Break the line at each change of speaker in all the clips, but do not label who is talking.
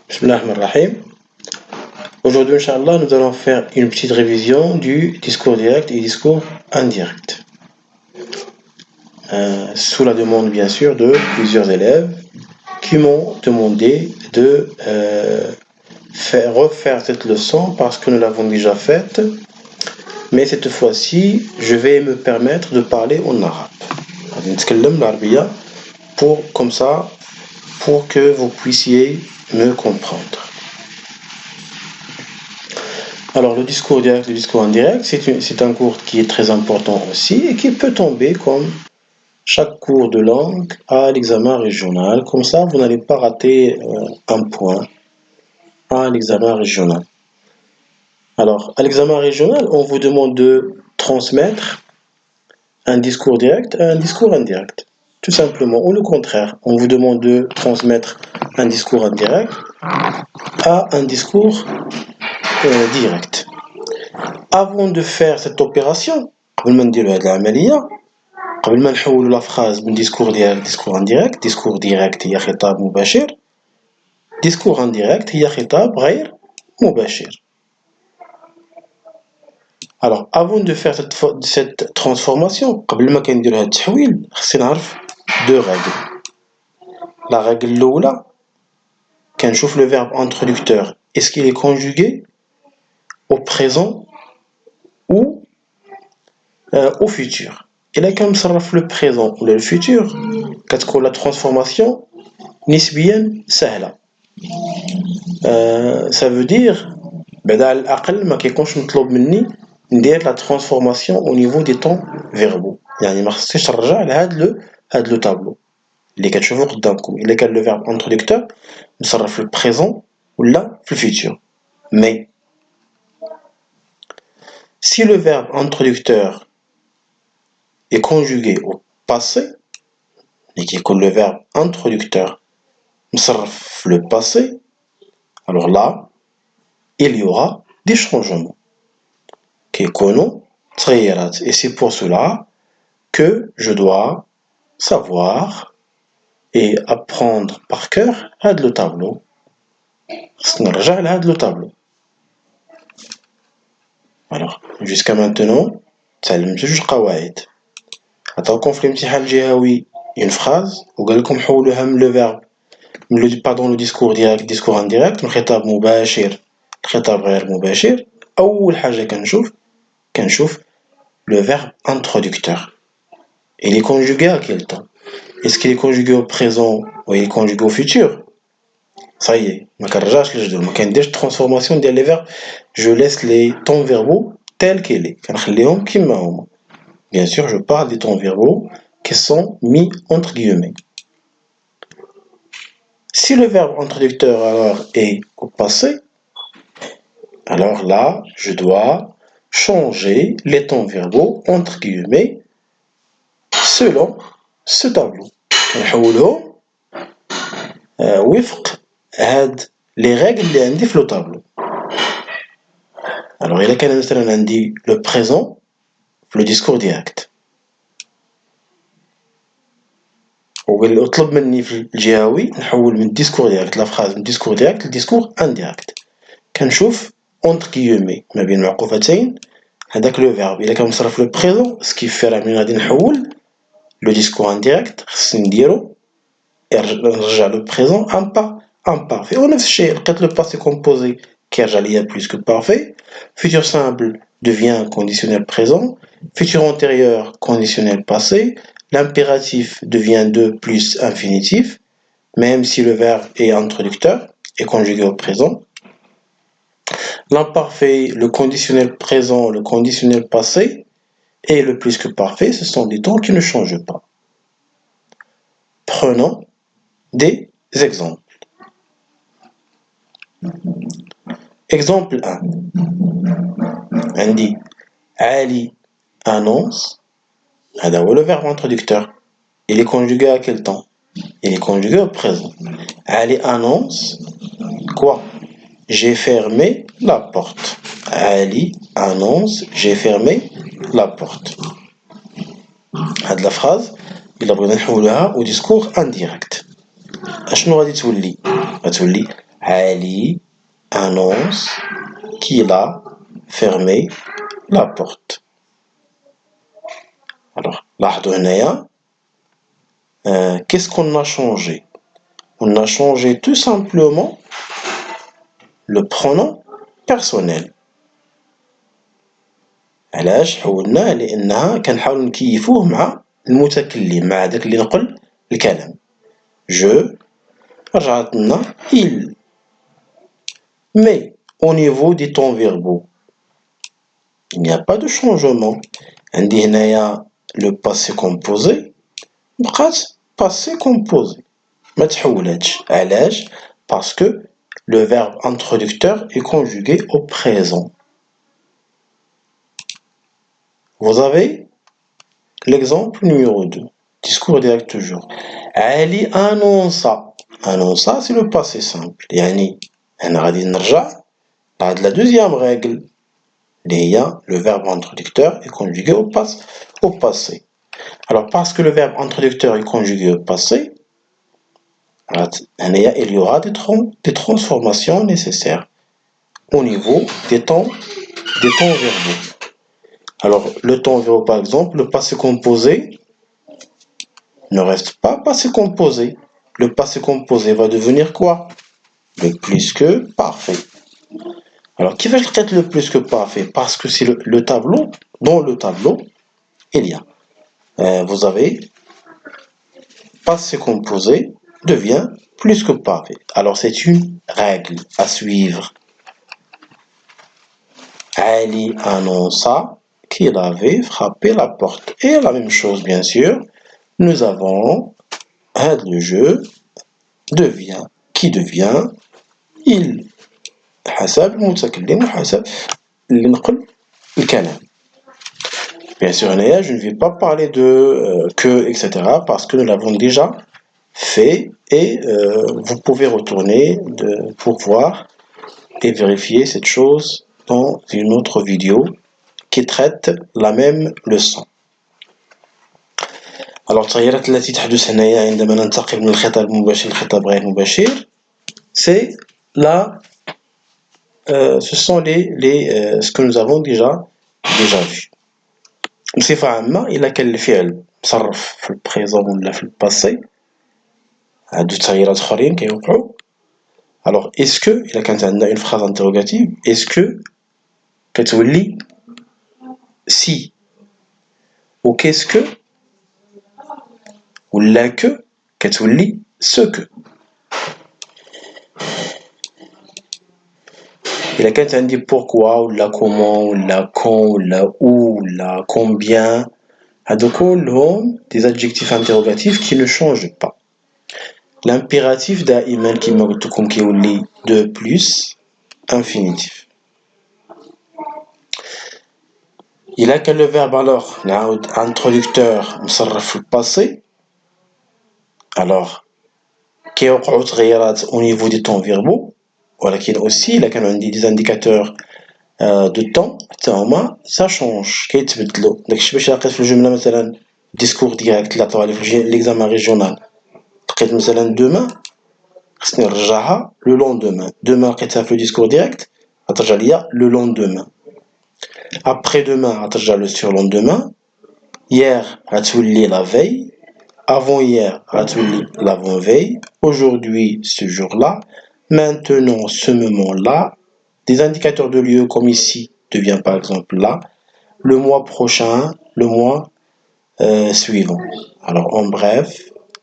Bismillahirrahmanirrahim. Aujourd'hui, Inch'Allah, nous allons faire une petite révision du discours direct et discours indirect. Sous la demande, bien sûr, de plusieurs élèves qui m'ont demandé de refaire cette leçon parce que nous l'avons déjà faite. Mais cette fois-ci, je vais me permettre de parler en arabe. Pour que vous puissiez me comprendre. Alors, le discours direct et le discours indirect, c'est un cours qui est très important aussi et qui peut tomber comme chaque cours de langue à l'examen régional. Comme ça, vous n'allez pas rater un point à l'examen régional. Alors, à l'examen régional, on vous demande de transmettre un discours direct à un discours indirect. Tout simplement, ou le contraire, on vous demande de transmettre un discours indirect à un discours direct. Avant de faire cette opération, قبل ما نديرو هاد العملية، قبل ما نحولو لا phrase من discours direct discours indirect، discours direct هي خطاب مباشر، discours indirect هي خطاب غير مباشر. Alors, avant de faire cette transformation, قبل ما كنديرو هاد التحويل، خصني نعرف deux règles. La règle الأولى كنشوف le verbe introducteur, est-ce qu'il est conjugué au présent ou au futur. Et là, comme ça le présent ou le futur, كتكون la transformation نسبيا سهلة. Ça veut dire بعد على الأقل ما كيكونش مطلوب مني ندير la transformation au niveau des temps verbaux. يعني ما خصنيش نرجع لهاد لو تابلو اللي كتشوفو قدامكم. إلا كان le verbe introducteur نصرف في البريزون ولا في الفيتور. Mais si le verbe introducteur est conjugué au passé, et qui est le verbe introducteur, le passé, alors là, il y aura des changements. Et c'est pour cela que je dois savoir et apprendre par cœur le tableau. Alors, jusqu'à maintenant, تعلمت جوج قواعد. عطاوكم في الامتحان الجهوي une phrase وقال لكم حولوها من le verbe le discours direct discours indirect من خطاب مباشر لخطاب غير مباشر. أول حاجة كنشوف le verbe introducteur. Il est conjugué à quel temps? Est-ce qu'il est conjugué au présent ou il est conjugué au futur? Ça y est, ما كنرجعش للجدول، ما كنديرش transformation ديال les verbes. Je laisse les temps verbaux tels qu'ils sont. كنخليهم كما هما. Bien sûr, je parle des temps verbaux qui sont mis entre guillemets. Si le verbe introducteur alors est au passé, alors là, je dois changer les temps verbaux entre guillemets selon ce tableau. نحولهم وفق هاد les règles اللي عندي في le tableau. Alors إلا كان مثلا عندي le présent في le discours direct. واللي اطلب مني في الجهوي نحول من discours direct la phrase من discours direct ل discours indirect. كنشوف entre guillemets ما بين معقوفتين هذاك لو فيرب. إلا كان مصرف لو بريزون سكيفي راه ملي غادي نحول لو discours indirect خصني نديرو نرجع لو بريزون ان با ان بارفي. ونفس الشيء لقيت لو باسي كومبوزي كيرجع ليا plus que parfait. Futur simple devient conditionnel présent. Futur antérieur conditionnel passé. L'impératif devient de plus infinitif, même si le verbe est introducteur et conjugué au présent. L'imparfait, le conditionnel présent, le conditionnel passé et le plus que parfait, ce sont des temps qui ne changent pas. Prenons des exemples. Exemple 1. On dit Ali annonce. Le verbe introducteur. Il est conjugué à quel temps? Il est conjugué au présent. Ali annonce quoi? J'ai fermé la porte. Ali annonce j'ai fermé la porte. هاد la phrase إلا بغينا نحولوها au discours indirect. أشنو غادي تولي؟ غتولي Ali annonce qu'il a fermé la porte. Alors, qu'est-ce qu'on a changé? On a changé tout simplement le pronom personnel. علاش حولناه؟ لأنها كنحاولو نكيفوه مع المتكلم، مع داك اللي نقل الكلام. Je رجعت لنا il. Mais au niveau des temps verbaux, il n'y a pas de changement. عندي هنايا le passé composé بقات passé composé ما تحولاتش. علاش؟ parce que le verbe introducteur est conjugué au présent. Vous avez l'exemple numéro 2. Discours direct toujours. Ali annonça. Annonça, c'est le passé simple. يعني أنا غادي نرجع بعد la deuxième règle. Le verbe introducteur est conjugué au passé. Alors, parce que le verbe introducteur est conjugué au passé, il y aura des transformations nécessaires au niveau des temps verbaux. Alors, le temps verbal, par exemple, le passé composé ne reste pas passé composé. Le passé composé va devenir quoi? Le plus que parfait. Alors, qui va être le plus que parfait? Parce que c'est le tableau. Dans le tableau, il y a. Vous avez passé composé devient plus que parfait. Alors, c'est une règle à suivre. Ali annonça qu'il avait frappé la porte. Et la même chose, bien sûr, nous avons le jeu qui devient il. حسب المتكلم وحسب اللي نقل الكلام. Bien sûr, je ne vais pas parler de que, etc. parce que nous l'avons déjà fait et vous pouvez retourner pour voir et vérifier cette chose dans une autre vidéo qui traite la même leçon. Alors, التغييرات التي تحدث هنا عندما ننتقل من الخطاب المباشر للخطاب غير المباشر, c'est là, ce sont ce que nous avons déjà vu. بصفة عامة إلا كان الفعل مصرف في البريزون ولا في الباسي عندو تغييرات أخرين كيوقعو. Alors est-ce que إلا كانت عندنا une phrase interrogative, est-ce que كتولي si ou qu'est-ce que ولا que كتولي ce que. إلا كانت عندي pourquoi ولا comment ولا quand ولا où ولا combien, هادو كلهم des adjectifs interrogatifs qui ne changent pas. L'impératif دائما كما قلت لكم كيولي de plus infinitif. إلا كان le verbe alors نعاود introducteur مصرف في الباسي, alors كيوقعو تغييرات au niveau des temps verbaux, ولكن aussi إلا كانوا عندي des indicateurs de temps حتى هما ça change كيتبدلو. داكشي باش لقيت في الجملة مثلا discours direct اللي عطاوها لي في l'examen régional, لقيت مثلا demain خصني نرجعها le lendemain. demain لقيتها في le discours direct غترجع ليا le lendemain. après-demain غترجع le surlendemain. hier غتولي la veille. avant-hier غتولي l'avant-veille. aujourd'hui ce jour-là. maintenant ce moment-là. Des indicateurs de lieu comme ici devient par exemple là. Le mois prochain, le mois suivant. Alors en bref,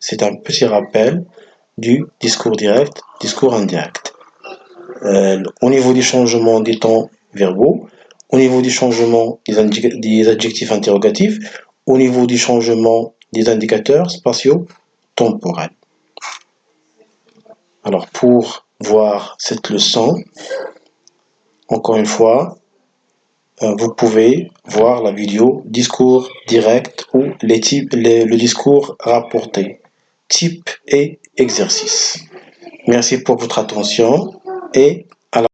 c'est un petit rappel du discours direct, discours indirect. Au niveau des changements des temps verbaux, au niveau des changements des adjectifs interrogatifs, au niveau du changement des indicateurs spatiaux temporels. Alors pour voir cette leçon, encore une fois, vous pouvez voir la vidéo discours direct ou le discours rapporté, type et exercice. Merci pour votre attention et